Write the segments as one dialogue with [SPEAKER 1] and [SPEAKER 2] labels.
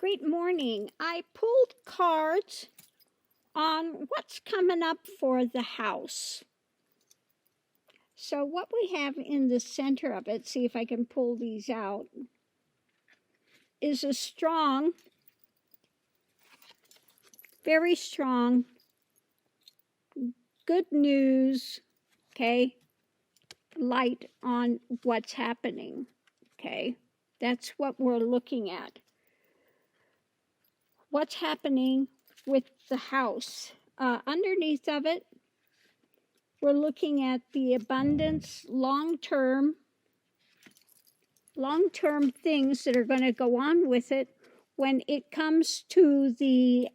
[SPEAKER 1] Great morning. I pulled cards on what's coming up for the house. So what we have in the center of it, see if I can pull these out, is a strong, very strong, good news, okay, light on what's happening, okay? That's what we're looking at. What's happening with the house. Underneath of it, we're looking at the abundance, long-term things that are going to go on with it when it comes to the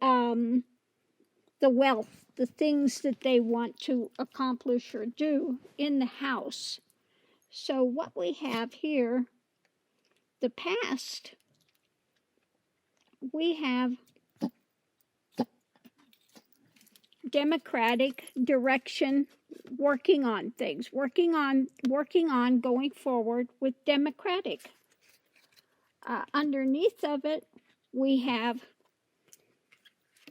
[SPEAKER 1] wealth, the things that they want to accomplish or do in the house. So what we have here, the past, we have democratic direction, working on things, working on going forward with democratic. Underneath of it, we have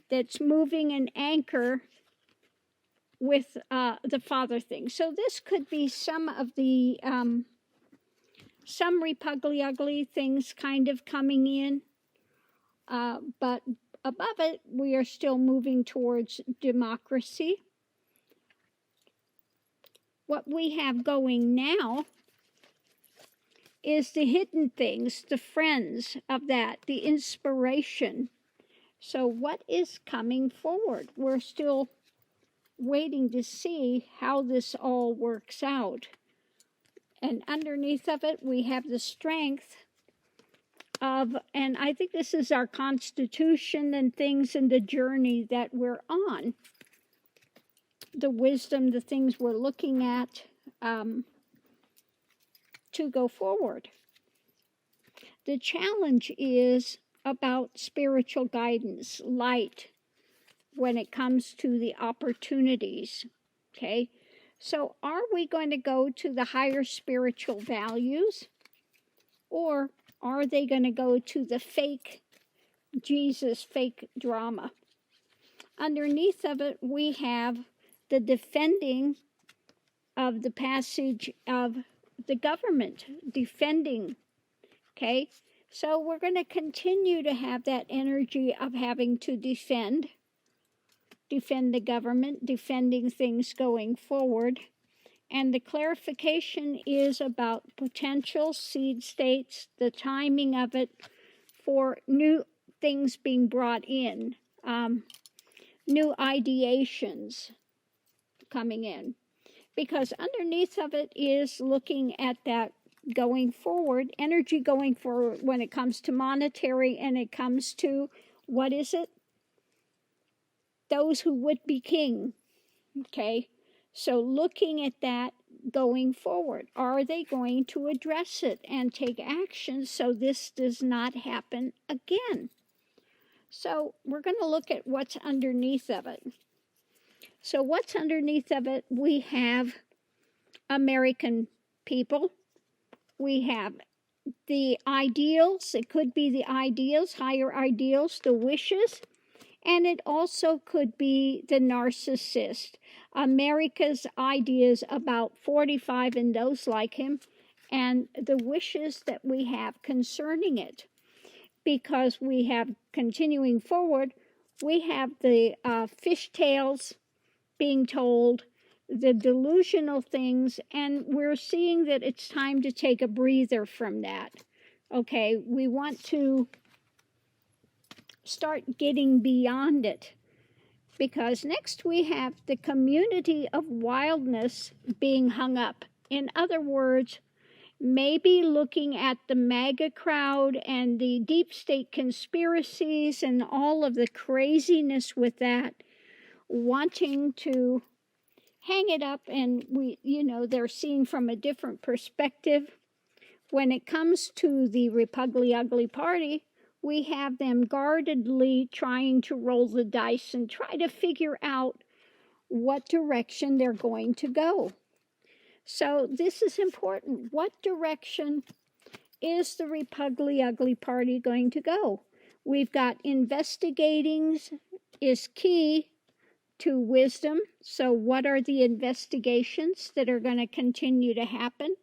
[SPEAKER 1] that's moving an anchor with the father thing. So this could be some of the some repugly things kind of coming in, but above it, we are still moving towards democracy. What we have going now is the hidden things, the friends of that, the inspiration. So what is coming forward? We're still waiting to see how this all works out. And underneath of it, we have the strength of, and I think this is our constitution and things in the journey that we're on. The wisdom, the things we're looking at to go forward. The challenge is about spiritual guidance, light, when it comes to the opportunities, okay? So are we going to go to the higher spiritual values, or are they going to go to the fake Jesus, fake drama? Underneath of it, we have the defending of the passage of the government, defending, okay? So we're going to continue to have that energy of having to defend the government, defending things going forward. And the clarification is about potential seed states, the timing of it for new things being brought in, new ideations coming in. Because underneath of it is looking at that going forward, energy going forward when it comes to monetary and it comes to, what is it? Those who would be king, okay? So looking at that going forward, are they going to address it and take action so this does not happen again? So we're going to look at what's underneath of it. So what's underneath of it? We have American people. We have the ideals. It could be the ideals, higher ideals, the wishes. And it also could be the narcissist. America's ideas about 45 and those like him, and the wishes that we have concerning it. Because we have, continuing forward, we have the fishtails being told, the delusional things, and we're seeing that it's time to take a breather from that. Okay, we want to start getting beyond it, because next we have the community of wildness being hung up. In other words, maybe looking at the MAGA crowd and the deep state conspiracies and all of the craziness with that, wanting to hang it up, and they're seeing from a different perspective. When it comes to the Repugly Party, we have them guardedly trying to roll the dice and try to figure out what direction they're going to go. So this is important. What direction is the Repugly Party going to go? We've got investigating is key to wisdom. So what are the investigations that are going to continue to happen?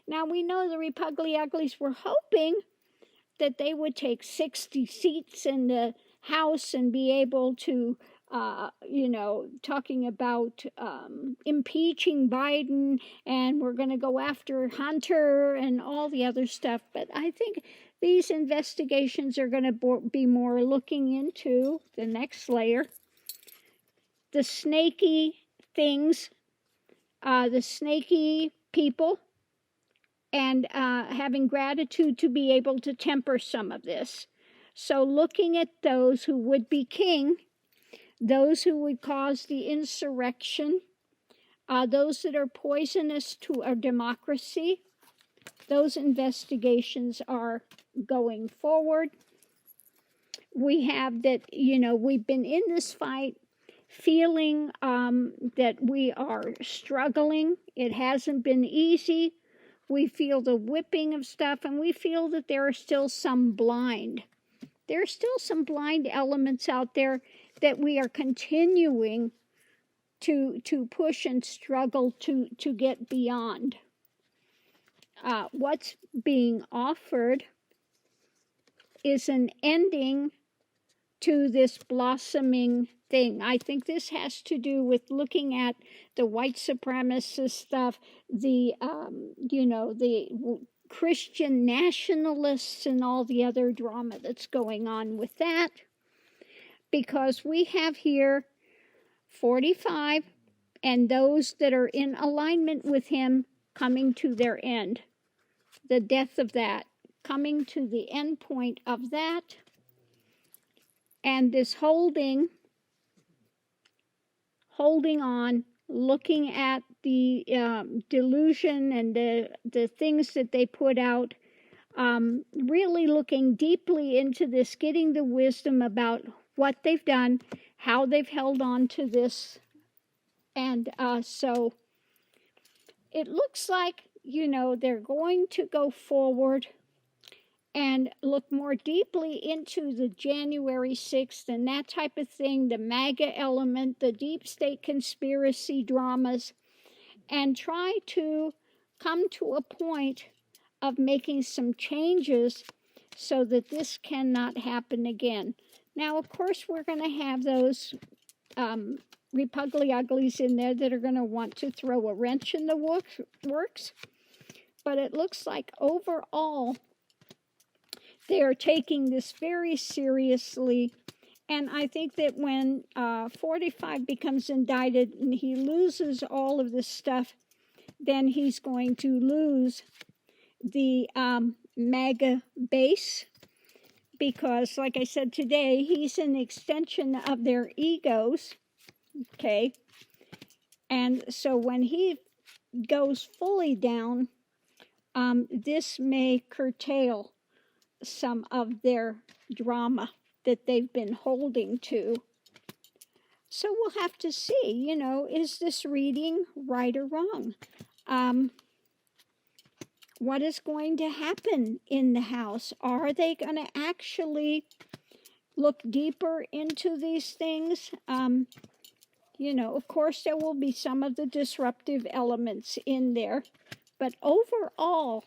[SPEAKER 1] Now, we know the Repugly Uglies were hoping that they would take 60 seats in the House and be able to, talking about impeaching Biden, and we're going to go after Hunter and all the other stuff. But I think these investigations are going to be more looking into the next layer, the snaky things, the snaky people, and having gratitude to be able to temper some of this. So looking at those who would be king, those who would cause the insurrection, those that are poisonous to our democracy, those investigations are going forward. We have that, we've been in this fight feeling that we are struggling. It hasn't been easy. We feel the whipping of stuff, and we feel that there are still some blind. There are still some blind elements out there that we are continuing to push and struggle to get beyond. What's being offered is an ending to this blossoming thing. I think this has to do with looking at the white supremacist stuff, the Christian nationalists and all the other drama that's going on with that. Because we have here 45 and those that are in alignment with him coming to their end. The death of that, coming to the end point of that. And this holding on, looking at the delusion and the things that they put out, really looking deeply into this, getting the wisdom about what they've done, how they've held on to this. And so it looks like, they're going to go forward and look more deeply into the January 6th and that type of thing, the MAGA element, the deep state conspiracy dramas, and try to come to a point of making some changes so that this cannot happen again. Now, of course, we're going to have those Repugly Uglies in there that are going to want to throw a wrench in the works. But it looks like overall, they are taking this very seriously. And I think that when 45 becomes indicted and he loses all of this stuff, then he's going to lose the MAGA base. Because, like I said today, he's an extension of their egos. Okay? And so when he goes fully down, this may curtail some of their drama that they've been holding to. So we'll have to see, is this reading right or wrong? What is going to happen in the House? Are they going to actually look deeper into these things? Of course, there will be some of the disruptive elements in there, but overall,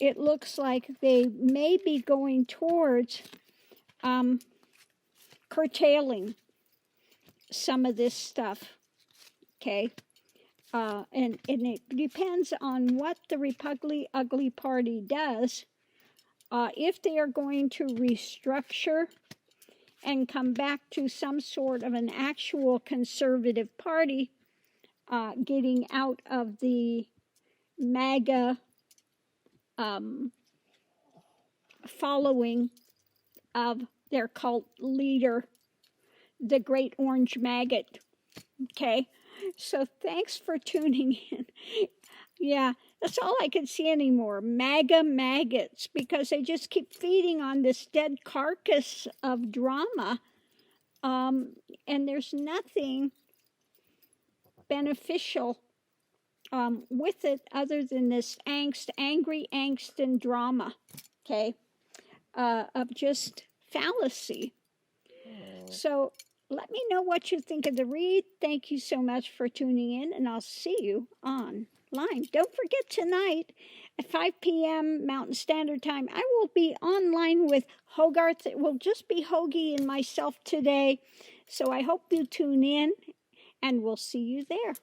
[SPEAKER 1] it looks like they may be going towards curtailing some of this stuff, okay? And it depends on what the Repugly Ugly Party does. If they are going to restructure and come back to some sort of an actual conservative party, getting out of the MAGA following of their cult leader, the Great Orange Maggot. Okay, so thanks for tuning in. Yeah, that's all I can see anymore. MAGA maggots, because they just keep feeding on this dead carcass of drama. And there's nothing beneficial with it other than this angry angst and drama, okay, of just fallacy. So let me know what you think of the read. Thank you so much for tuning in, and I'll see you online. Don't forget tonight at 5 p.m. Mountain Standard Time, I will be online with Hogarth. It will just be Hoagie and myself today. So I hope you tune in, and we'll see you there.